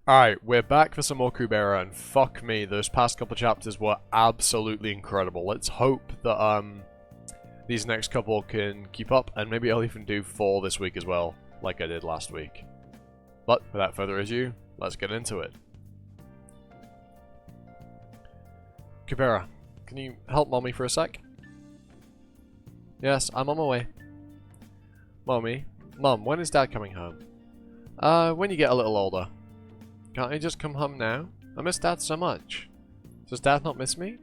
Alright, we're back for some more Kubera, and fuck me, those past couple chapters were absolutely incredible. Let's hope that these next couple can keep up, and maybe I'll even do 4 this week as well, like I did last week. But, without further ado, let's get into it. Kubera, can you help Mommy for a sec? Yes, I'm on my way. Mom, when is Dad coming home? When you get a little older. Can't he just come home now? I miss Dad so much. Does Dad not miss me?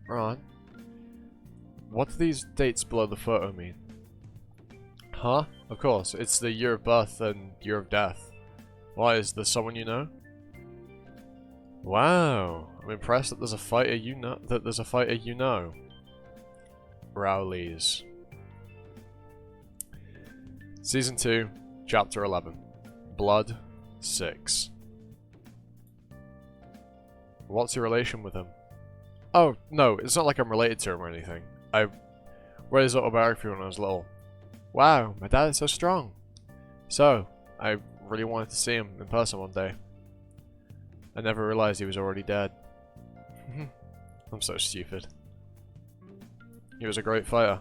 Ron, what do these dates below the photo mean? Huh? Of course, it's the year of birth and year of death. Why, is there someone you know? Wow, I'm impressed that there's a fighter you know. Rowley's. Season 2, Chapter 11. Blood 6. What's your relation with him? Oh, no, it's not like I'm related to him or anything. I read his autobiography when I was little. Wow, my dad is so strong. So, I really wanted to see him in person one day. I never realized he was already dead. I'm so stupid. He was a great fighter.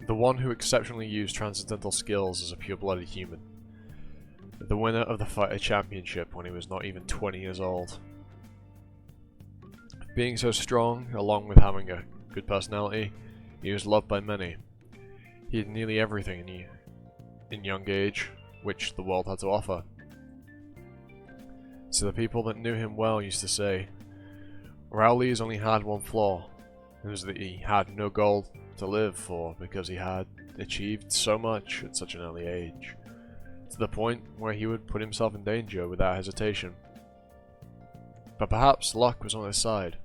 The one who exceptionally used transcendental skills as a pure-blooded human. The winner of the fighter championship when he was not even 20 years old. Being so strong, along with having a good personality, he was loved by many. He had nearly everything in young age, which the world had to offer. So the people that knew him well used to say, Rowley's only had one flaw. It was that he had no goal to live for because he had achieved so much at such an early age, to the point where he would put himself in danger without hesitation. But perhaps luck was on his side,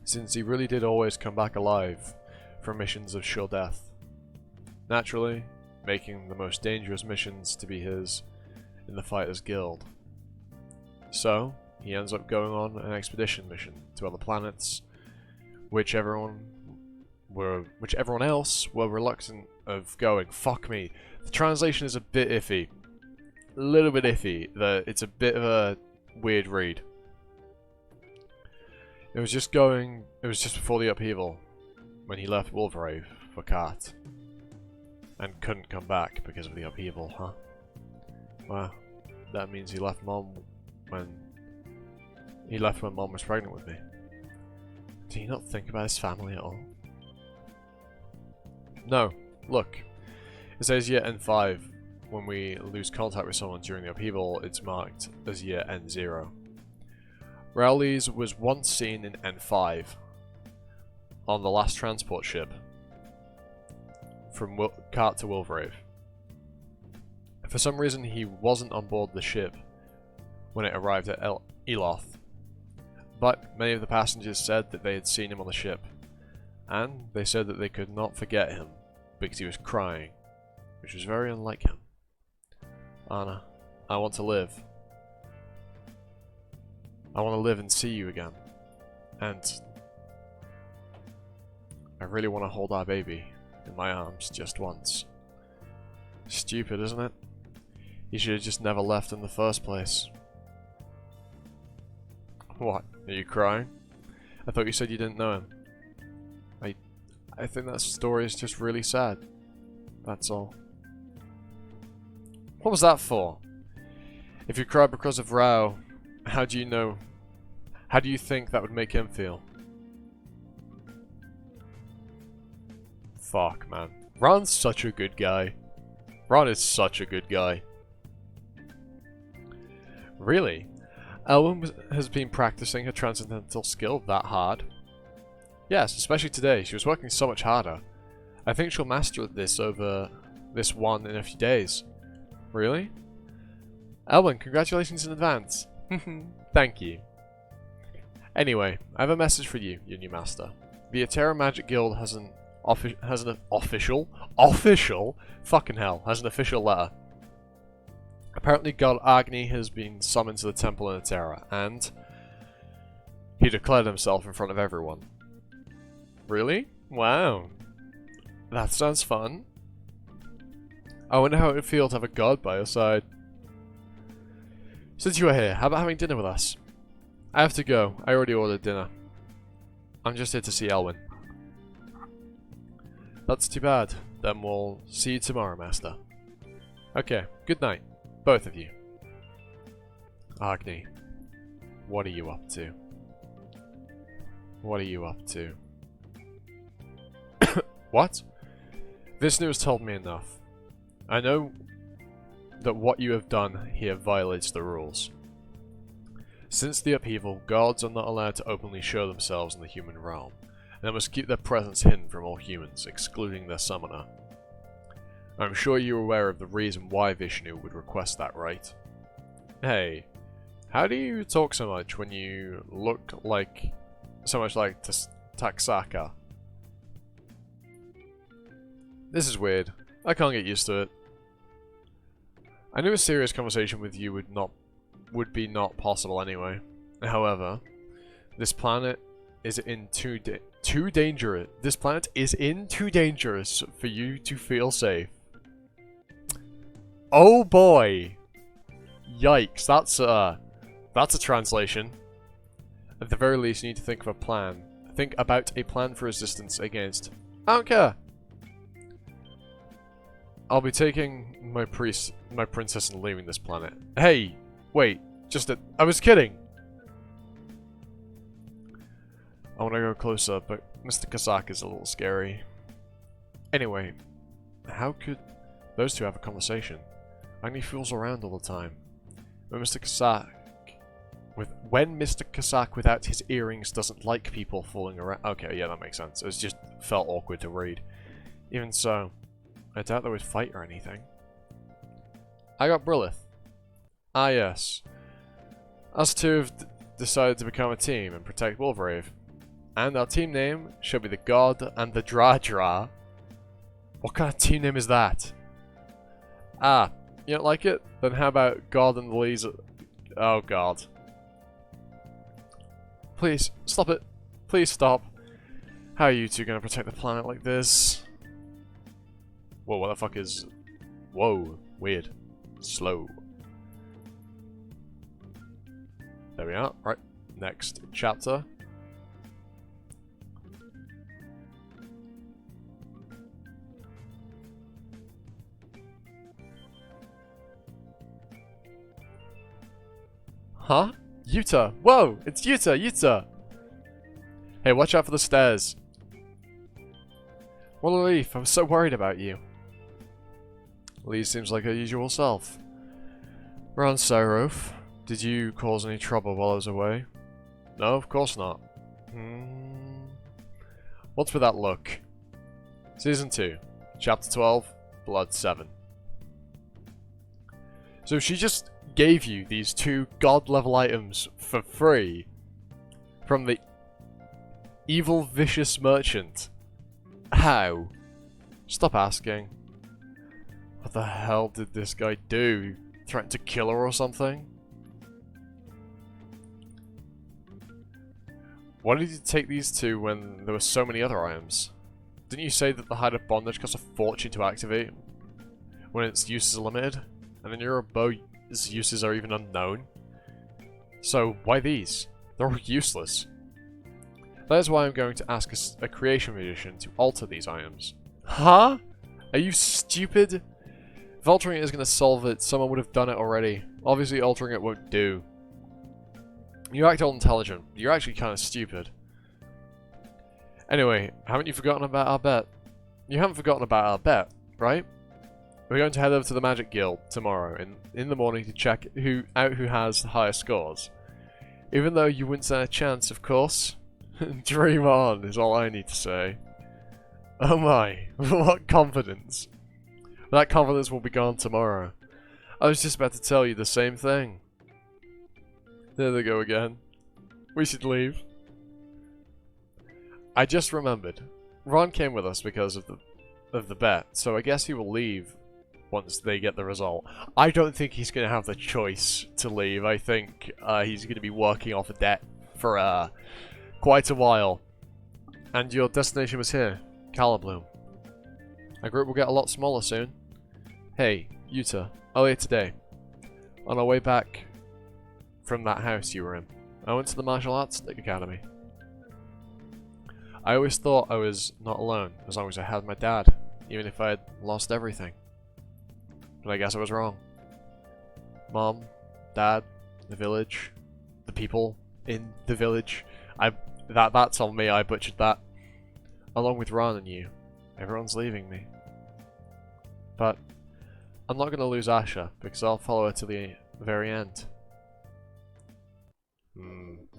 since he really did always come back alive from missions of sure death, naturally making the most dangerous missions to be his in the Fighters Guild. So, he ends up going on an expedition mission to other planets, which everyone else were reluctant of going. Fuck me. The translation is a bit iffy. A little bit iffy. It's a bit of a weird read. It was just before the upheaval, when he left Wolverave for Cart. And couldn't come back because of the upheaval, huh? Well, that means he left Mom when Mom was pregnant with me. Do you not think about his family at all? No. Look. It says year N5. When we lose contact with someone during the upheaval, it's marked as year N0. Rowley's was once seen in N5 on the last transport ship from Cart to Wolverave. For some reason, he wasn't on board the ship when it arrived at Eloth. But many of the passengers said that they had seen him on the ship, and they said that they could not forget him because he was crying, which was very unlike him. Anna, I want to live. I want to live and see you again. And I really want to hold our baby in my arms just once. Stupid, isn't it? He should have just never left in the first place. What? Are you crying? I thought you said you didn't know him. I think that story is just really sad. That's all. What was that for? If you cry because of Rao, how do you think that would make him feel? Fuck, man. Ron's such a good guy. Ron is such a good guy. Really? Elwyn has been practicing her transcendental skill that hard? Yes, especially today. She was working so much harder. I think she'll master this over this one in a few days. Really? Elwyn, congratulations in advance. Thank you. Anyway, I have a message for you, your new master. The Atera Magic Guild has an official letter. Apparently God Agni has been summoned to the temple in Atera, and he declared himself in front of everyone. Really? Wow. That sounds fun. I wonder how it would feel to have a god by your side. Since you are here, how about having dinner with us? I have to go. I already ordered dinner. I'm just here to see Elwyn. That's too bad. Then we'll see you tomorrow, Master. Okay, good night. Both of you. Agni, what are you up to? What are you up to? What? This news told me enough. I know that what you have done here violates the rules. Since the upheaval, gods are not allowed to openly show themselves in the human realm, and they must keep their presence hidden from all humans, excluding their summoner. I'm sure you're aware of the reason why Vishnu would request that, right? Hey, how do you talk so much when you look like so much like Taksaka? This is weird. I can't get used to it. I knew a serious conversation with you would be not possible anyway. However, this planet is in too dangerous. This planet is in too dangerous for you to feel safe. Oh boy! Yikes! That's a translation. At the very least, you need to think of a plan. Think about a plan for resistance against. I don't care. I'll be taking my princess and leaving this planet. Hey, wait, I was kidding. I want to go closer, but Mr. Kazak is a little scary. Anyway, how could those two have a conversation? Agni fools around all the time. When Mr. Kazak without his earrings doesn't like people fooling around. Okay, yeah, that makes sense. It just felt awkward to read. Even so, I doubt they would fight or anything. I got Brilith. Ah, yes. Us two have decided to become a team and protect Wolverave. And our team name shall be the God and the Dra. What kind of team name is that? Ah, you don't like it? Then how about God and the Laser? Oh, God. Please, stop it. Please stop. How are you two gonna protect the planet like this? Whoa, what the fuck is... Whoa, weird. Slow. There we are. Right, next chapter. Huh? Yuta! Whoa! It's Yuta! Yuta! Hey, watch out for the stairs. What a relief. I was so worried about you. Lee seems like her usual self. Ron Sarof, did you cause any trouble while I was away? No, of course not. What's with that look? Season 2, Chapter 12, Blood 7. So she just gave you these 2 god-level items for free from the evil, vicious merchant. How? Stop asking. What the hell did this guy do? Threaten to kill her or something? Why did you take these 2 when there were so many other items? Didn't you say that the Hide of Bondage costs a fortune to activate when its uses are limited? And then your bow's uses are even unknown? So, why these? They're all useless. That is why I'm going to ask a creation magician to alter these items. Huh? Are you stupid? If altering it is going to solve it, someone would have done it already. Obviously, altering it won't do. You act all intelligent. You're actually kind of stupid. Anyway, haven't you forgotten about our bet? You haven't forgotten about our bet, right? We're going to head over to the Magic Guild tomorrow in the morning to check who has the highest scores. Even though you wouldn't stand a chance, of course. Dream on is all I need to say. Oh my, what confidence. That confidence will be gone tomorrow. I was just about to tell you the same thing. There they go again. We should leave. I just remembered. Ron came with us because of the bet, so I guess he will leave once they get the result. I don't think he's going to have the choice to leave. I think he's going to be working off a debt for quite a while. And your destination was here, Calibloom. Our group will get a lot smaller soon. Hey, Yuta. Earlier today, on our way back from that house you were in, I went to the martial arts academy. I always thought I was not alone, as long as I had my dad, even if I had lost everything. But I guess I was wrong. Mom, Dad, the village, the people in the village. That's on me, I butchered that. Along with Ron and you. Everyone's leaving me. But I'm not going to lose Asha, because I'll follow her to the very end.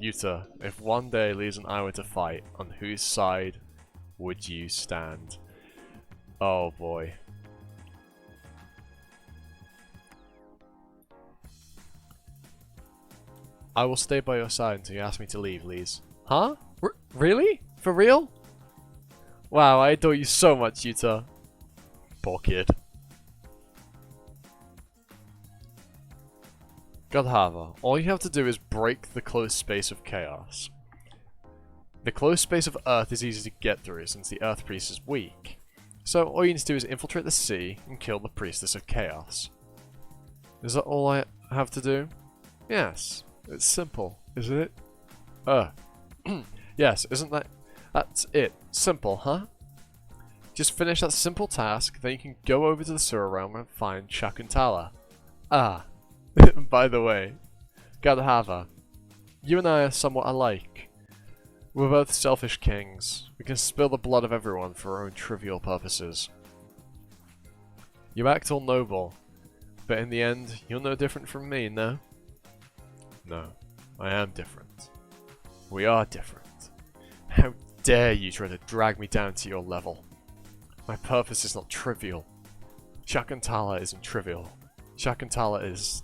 Yuta, if one day Liz and I were to fight, on whose side would you stand? Oh boy. I will stay by your side until you ask me to leave, Liz. Huh? Really? For real? Wow, I adore you so much, Yuta. Poor kid. Godhava, all you have to do is break the closed space of chaos. The closed space of Earth is easy to get through since the Earth Priest is weak. So all you need to do is infiltrate the sea and kill the Priestess of Chaos. Is that all I have to do? Yes. It's simple, isn't it? Yes, isn't that... That's it. Simple, huh? Just finish that simple task, then you can go over to the sewer realm and find Shakuntala. Ah. By the way, Gadhava, you and I are somewhat alike. We're both selfish kings. We can spill the blood of everyone for our own trivial purposes. You act all noble, but in the end, you're no different from me, no? No, I am different. We are different. How dare you try to drag me down to your level? My purpose is not trivial. Shakuntala isn't trivial. Shakuntala is...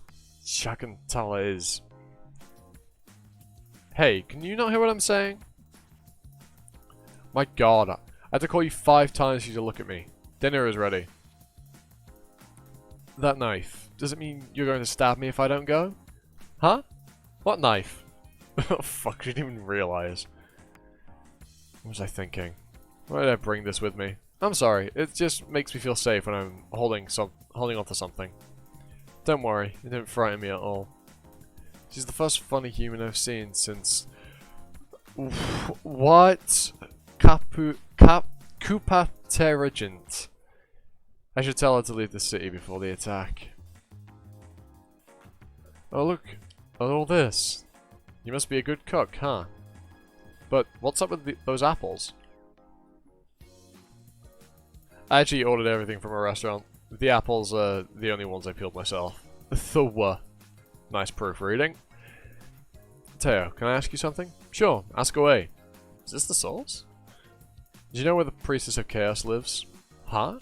Hey, can you not hear what I'm saying? My god, I had to call you 5 times for you to look at me. Dinner is ready. That knife, does it mean you're going to stab me if I don't go? Huh? What knife? Oh fuck, I didn't even realize. What was I thinking? Why did I bring this with me? I'm sorry, it just makes me feel safe when I'm holding onto something. Don't worry, it didn't frighten me at all. She's the first funny human I've seen since... What? Kupateragent. I should tell her to leave the city before the attack. Oh look, at all this. You must be a good cook, huh? But what's up with those apples? I actually ordered everything from a restaurant. The apples are the only ones I peeled myself. Thua. Nice proofreading. Teo, can I ask you something? Sure, ask away. Is this the source? Do you know where the Priestess of Chaos lives? Huh?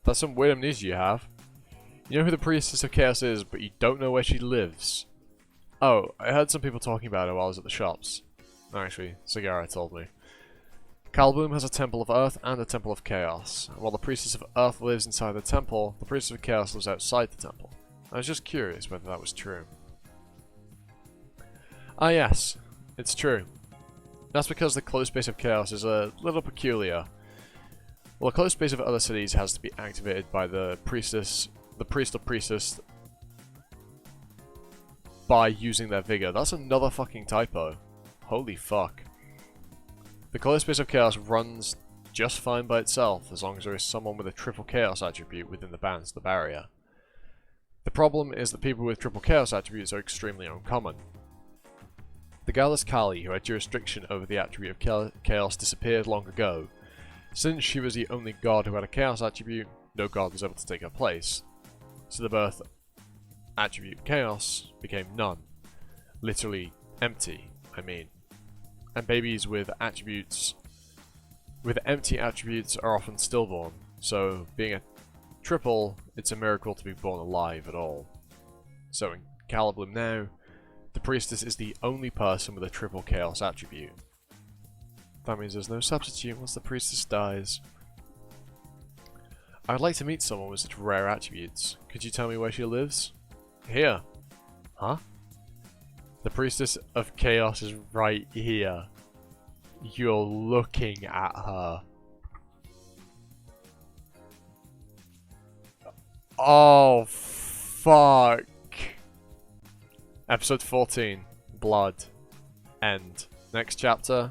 That's some weird amnesia you have. You know who the Priestess of Chaos is, but you don't know where she lives. Oh, I heard some people talking about her while I was at the shops. Actually, Sagara told me. Calbloom has a Temple of Earth and a Temple of Chaos. And while the Priestess of Earth lives inside the temple, the Priestess of Chaos lives outside the temple. I was just curious whether that was true. Ah yes, it's true. That's because the closed space of Chaos is a little peculiar. Well, the closed space of other cities has to be activated by the priest or priestess by using their vigor. That's another fucking typo. Holy fuck. The closed space of Chaos runs just fine by itself as long as there is someone with a triple Chaos attribute within the bounds of the barrier. The problem is that people with triple Chaos attributes are extremely uncommon. The Gallus Kali, who had jurisdiction over the attribute of Chaos, disappeared long ago. Since she was the only god who had a Chaos attribute, no god was able to take her place. So the birth attribute Chaos became none. Literally empty, I mean. And babies with empty attributes are often stillborn, so being a triple, it's a miracle to be born alive at all. So in Caliblim now, the priestess is the only person with a triple Chaos attribute. That means there's no substitute once the priestess dies. I'd like to meet someone with such rare attributes. Could you tell me where she lives? Here. Huh? The Priestess of Chaos is right here. You're looking at her. Oh, fuck. Episode 14. Blood. End. Next chapter.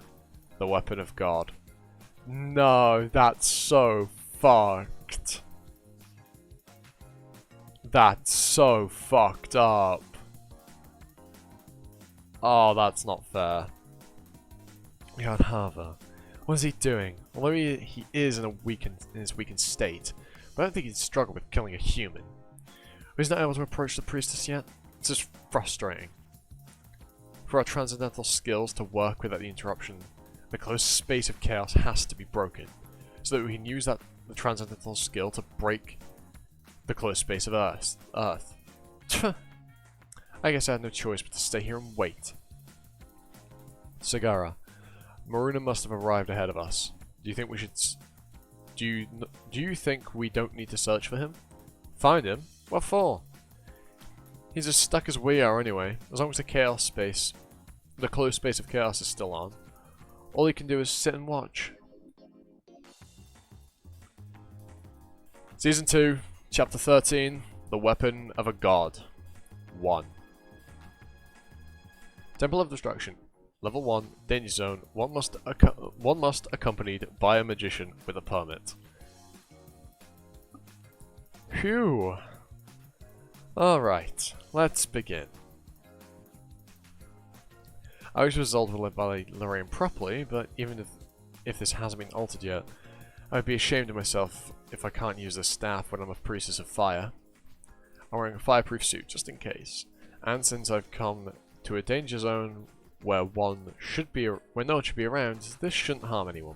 The Weapon of God. No, that's so fucked. That's so fucked up. Oh, that's not fair. Jan Harver. What is he doing? Although he is in his weakened state, but I don't think he'd struggle with killing a human. He's not able to approach the priestess yet. It's just frustrating. For our transcendental skills to work without the interruption, the closed space of chaos has to be broken, so that we can use the transcendental skill to break the closed space of Earth. I guess I had no choice but to stay here and wait. Sagara. Maruna must have arrived ahead of us. Do you think we should... Do you think we don't need to search for him? Find him? What for? He's as stuck as we are anyway, as long as the closed space of chaos is still on. All he can do is sit and watch. Season 2, Chapter 13, The Weapon of a God. 1. Temple of Destruction. Level 1, Danger Zone. One must accompanied by a magician with a permit. Phew. Alright, let's begin. I was resolved to live by Lorraine properly, but even if this hasn't been altered yet, I'd be ashamed of myself if I can't use this staff when I'm a priestess of fire. I'm wearing a fireproof suit just in case, and since I've come to a danger zone where no one should be around, this shouldn't harm anyone.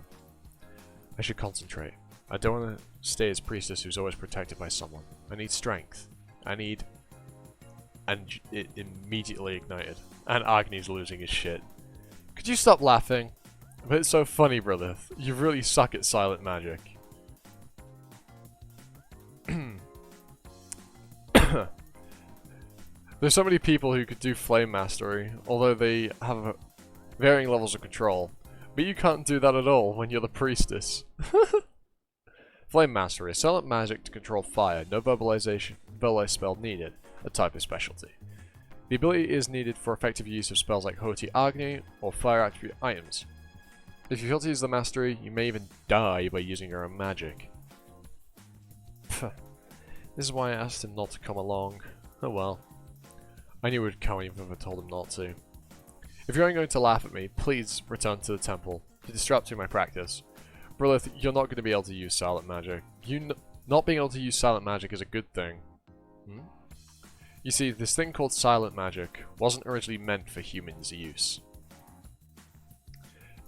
I should concentrate. I don't want to stay as priestess who's always protected by someone. I need strength. And it immediately ignited. And Agni's losing his shit. Could you stop laughing? But it's so funny, brother. You really suck at silent magic. There's so many people who could do flame mastery, although they have varying levels of control. But you can't do that at all when you're the priestess. Flame mastery, silent magic to control fire, no verbalized spell needed, a type of specialty. The ability is needed for effective use of spells like Hoti Agni or fire attribute items. If you fail to use the mastery, you may even die by using your own magic. This is why I asked him not to come along. Oh well. I knew he would come even if I told him not to. If you're going to laugh at me, please return to the temple to disrupt my practice. Brilith, you're not going to be able to use silent magic. Not being able to use silent magic is a good thing. You see, this thing called silent magic wasn't originally meant for humans' use.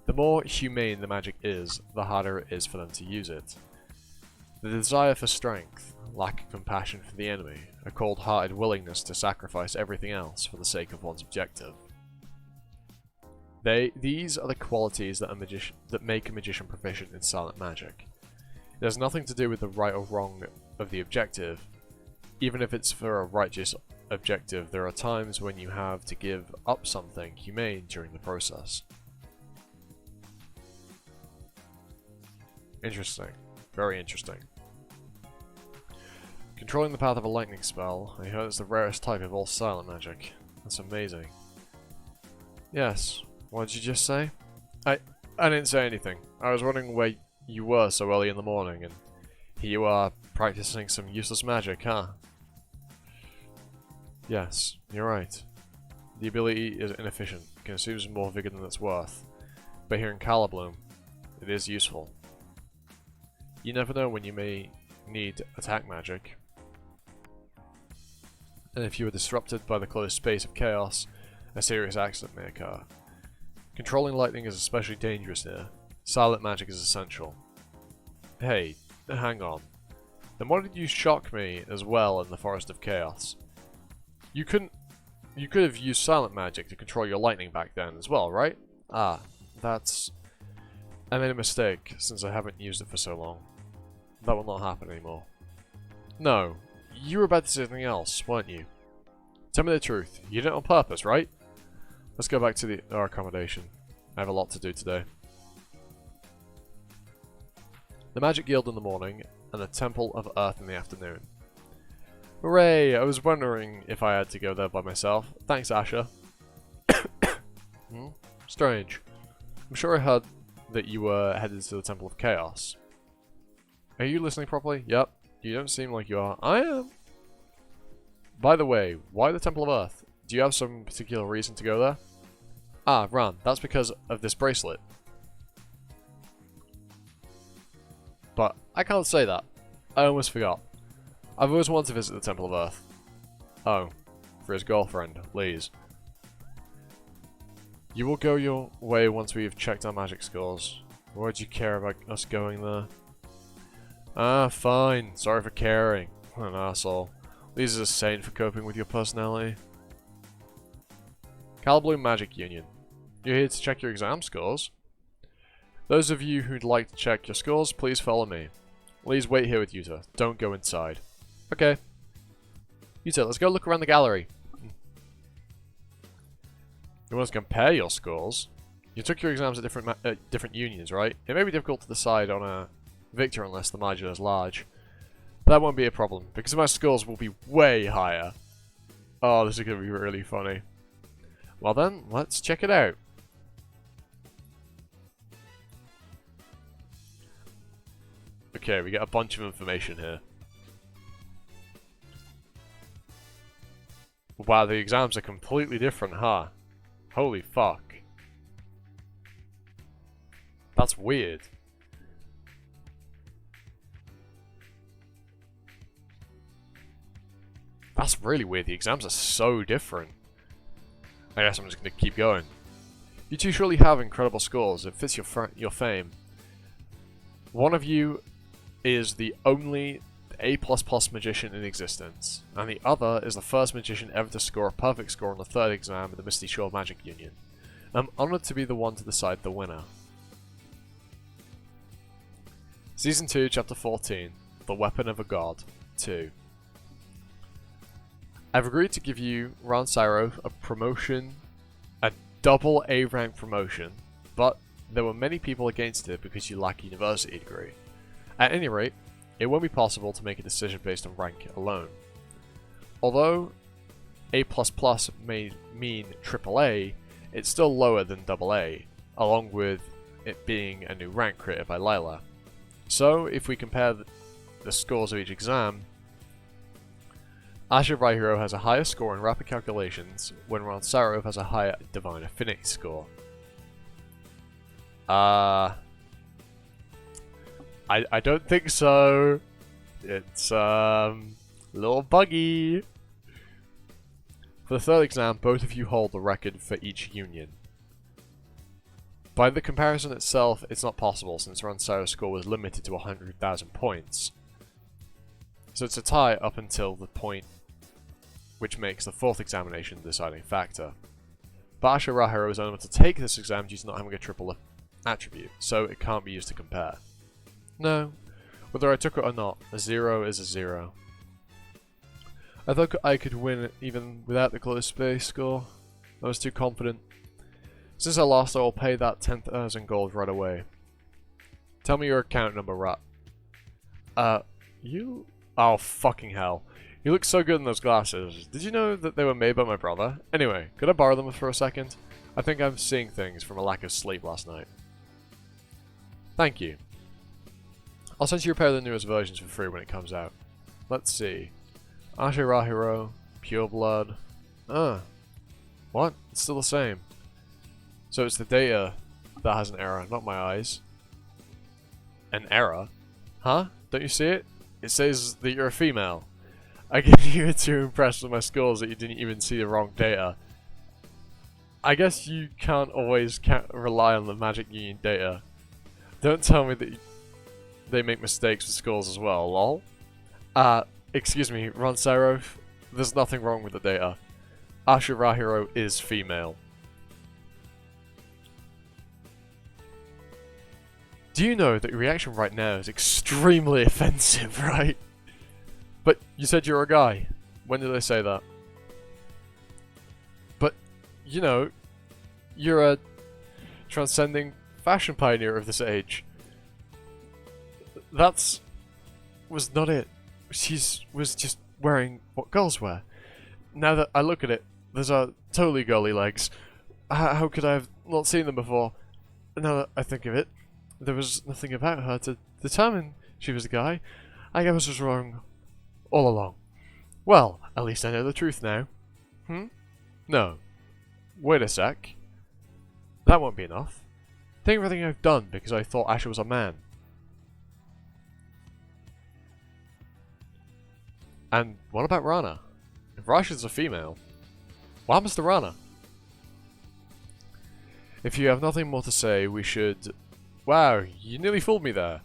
The more humane the magic is, the harder it is for them to use it. The desire for strength, lack of compassion for the enemy, a cold-hearted willingness to sacrifice everything else for the sake of one's objective. These are the qualities that make a magician proficient in silent magic. It has nothing to do with the right or wrong of the objective. Even if it's for a righteous objective, there are times when you have to give up something humane during the process. Interesting. Very interesting. Controlling the path of a lightning spell, I heard it's the rarest type of all silent magic. That's amazing. Yes. What did you just say? I didn't say anything. I was wondering where you were so early in the morning, and here you are, practicing some useless magic, huh? Yes, you're right. The ability is inefficient, consumes more vigor than it's worth. But here in Calabloom, it is useful. You never know when you may need attack magic. And if you are disrupted by the closed space of chaos, a serious accident may occur. Controlling lightning is especially dangerous here. Silent magic is essential. Hey, hang on. Then why did you shock me as well in the Forest of Chaos? You could have used silent magic to control your lightning back then as well, right? Ah, that's... I made a mistake, since I haven't used it for so long. That will not happen anymore. No, you were about to say something else, weren't you? Tell me the truth. You did it on purpose, right? Let's go back to our accommodation. I have a lot to do today. The Magic Guild in the morning, and the Temple of Earth in the afternoon. Hooray! I was wondering if I had to go there by myself. Thanks, Asher. Strange. I'm sure I heard that you were headed to the Temple of Chaos. Are you listening properly? Yep. You don't seem like you are. I am. By the way, why the Temple of Earth? Do you have some particular reason to go there? Ah, Ran. That's because of this bracelet. But I can't say that. I almost forgot. I've always wanted to visit the Temple of Earth. Oh. For his girlfriend, Liz. You will go your way once we've checked our magic scores. Why would you care about us going there? Ah, fine. Sorry for caring. What an asshole. Liz is a saint for coping with your personality. Calblue Magic Union. You're here to check your exam scores? Those of you who'd like to check your scores, please follow me. Please wait here with Yuta. Don't go inside. Okay. Yuta, let's go look around the gallery. You want us to compare your scores? You took your exams at different unions, right? It may be difficult to decide on a victor unless the margin is large. But that won't be a problem, because my scores will be way higher. Oh, this is going to be really funny. Well then, let's check it out. Okay, we get a bunch of information here. Wow, the exams are completely different, huh? Holy fuck. That's weird. That's really weird. The exams are so different. I guess I'm just going to keep going. You two surely have incredible scores. It fits your fame. One of you is the only A++ magician in existence, and the other is the first magician ever to score a perfect score on the third exam in the Misty Shore Magic Union. I'm honored to be the one to decide the winner. Season 2, Chapter 14, The Weapon of a God, 2. I've agreed to give you, Ran Syro, a promotion, a double A rank promotion, but there were many people against it because you lack a university degree. At any rate, it won't be possible to make a decision based on rank alone. Although A++ may mean AAA, it's still lower than AA, along with it being a new rank created by Lila. So, if we compare the scores of each exam, Asher Raihiro has a higher score in rapid calculations, when Ran Syro has a higher divine affinity score. I don't think so. It's a little buggy. For the third exam, both of you hold the record for each union. By the comparison itself, it's not possible since Ran Syro's score was limited to 100,000 points. So it's a tie up until the point which makes the fourth examination the deciding factor. But Asher Raihiro is unable to take this exam due to not having a triple attribute, so it can't be used to compare. No, whether I took it or not, a 0 is a 0. I thought I could win it even without the close space score. I was too confident. Since I lost, I will pay that 10,000 gold right away. Tell me your account number, Rat. You? Oh, fucking hell. You look so good in those glasses. Did you know that they were made by my brother? Anyway, could I borrow them for a second? I think I'm seeing things from a lack of sleep last night. Thank you. I'll send you a pair of the newest versions for free when it comes out. Let's see. Asher Raihiro, Pure Blood. What? It's still the same. So it's the data that has an error, not my eyes. An error? Huh? Don't you see it? It says that you're a female. I guess you were too impressed with my scores that you didn't even see the wrong data. I guess you can't always rely on the Magic Union data. Don't tell me that they make mistakes with scores as well, lol. Excuse me, Ran Syro, there's nothing wrong with the data. Asher Raihiro is female. Do you know that your reaction right now is extremely offensive, right? But you said you're a guy. When did I say that? But, you know, you're a transcending fashion pioneer of this age. Was not it. Was just wearing what girls wear. Now that I look at it, those are totally girly legs. How could I have not seen them before? Now that I think of it, there was nothing about her to determine she was a guy. I guess I was wrong all along. Well, at least I know the truth now. No. Wait a sec. That won't be enough. Think of everything I've done because I thought Asher was a man. And what about Rana? If Rasha's a female, what happens to Rana? If you have nothing more to say, we should... Wow, you nearly fooled me there.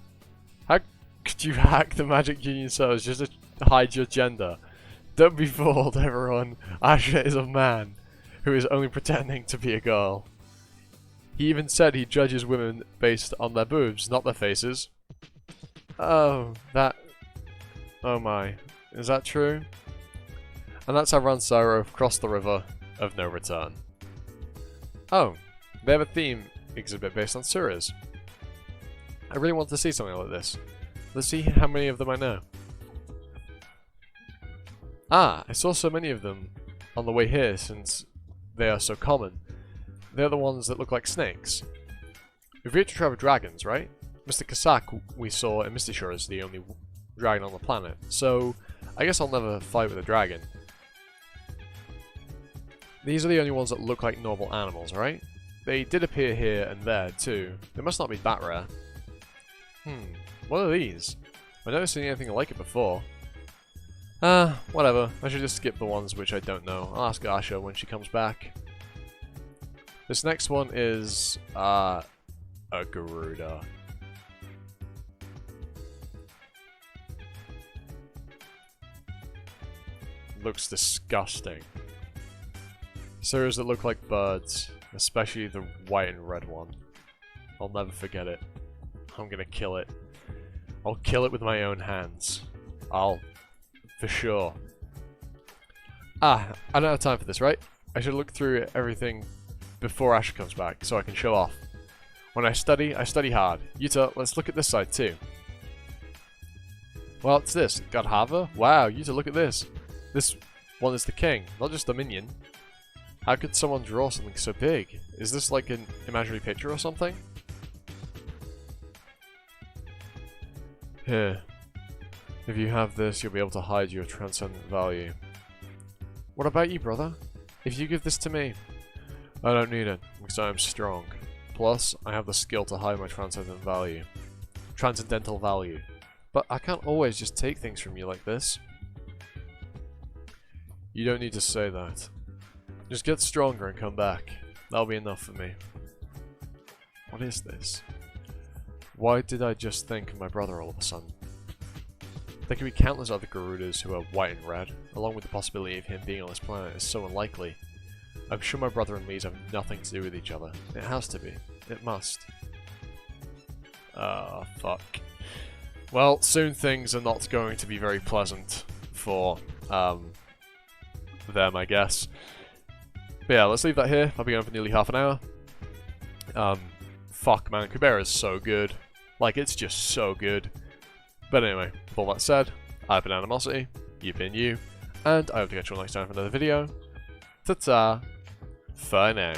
How could you hack the Magic Union servers just to hide your gender? Don't be fooled, everyone. Asher is a man who is only pretending to be a girl. He even said he judges women based on their boobs, not their faces. Oh, that... Oh my. Is that true? And that's how Ransaro crossed the river of no return. Oh, they have a theme exhibit based on Suras. I really want to see something like this. Let's see how many of them I know. Ah, I saw so many of them on the way here since they are so common. They're the ones that look like snakes. We've here to travel dragons, right? Mr. Kasak we saw in Misty Shore is the only dragon on the planet, so I guess I'll never fight with a dragon. These are the only ones that look like normal animals, right? They did appear here and there too. They must not be that rare. What are these? I've never seen anything like it before. Whatever. I should just skip the ones which I don't know. I'll ask Asha when she comes back. This next one is, a Garuda. Looks disgusting. Suras that look like birds, especially the white and red one. I'll never forget it. I'm gonna kill it. I'll kill it with my own hands. For sure. I don't have time for this, right? I should look through everything before Asher comes back, so I can show off. When I study hard. Yuta, let's look at this side too. Well, it's this. Godhava? Wow, Yuta, look at this. This one is the king, not just the minion. How could someone draw something so big? Is this like an imaginary picture or something? Here. If you have this, you'll be able to hide your transcendent value. What about you, brother? If you give this to me, I don't need it, because I am strong. Plus, I have the skill to hide my transcendental value. But I can't always just take things from you like this. You don't need to say that. Just get stronger and come back. That'll be enough for me. What is this? Why did I just think of my brother all of a sudden? There could be countless other Garudas who are white and red, along with the possibility of him being on this planet is so unlikely. I'm sure my brother and Lise have nothing to do with each other. It has to be. It must. Ah, fuck. Well, soon things are not going to be very pleasant for, them, I guess. But yeah, let's leave that here. I'll be going for nearly half an hour. Fuck, man. Kubera is so good. Like, it's just so good. But anyway, with all that said, I've been Animosity, you've been you, and I hope to catch you all next time for another video. Ta-ta! For now.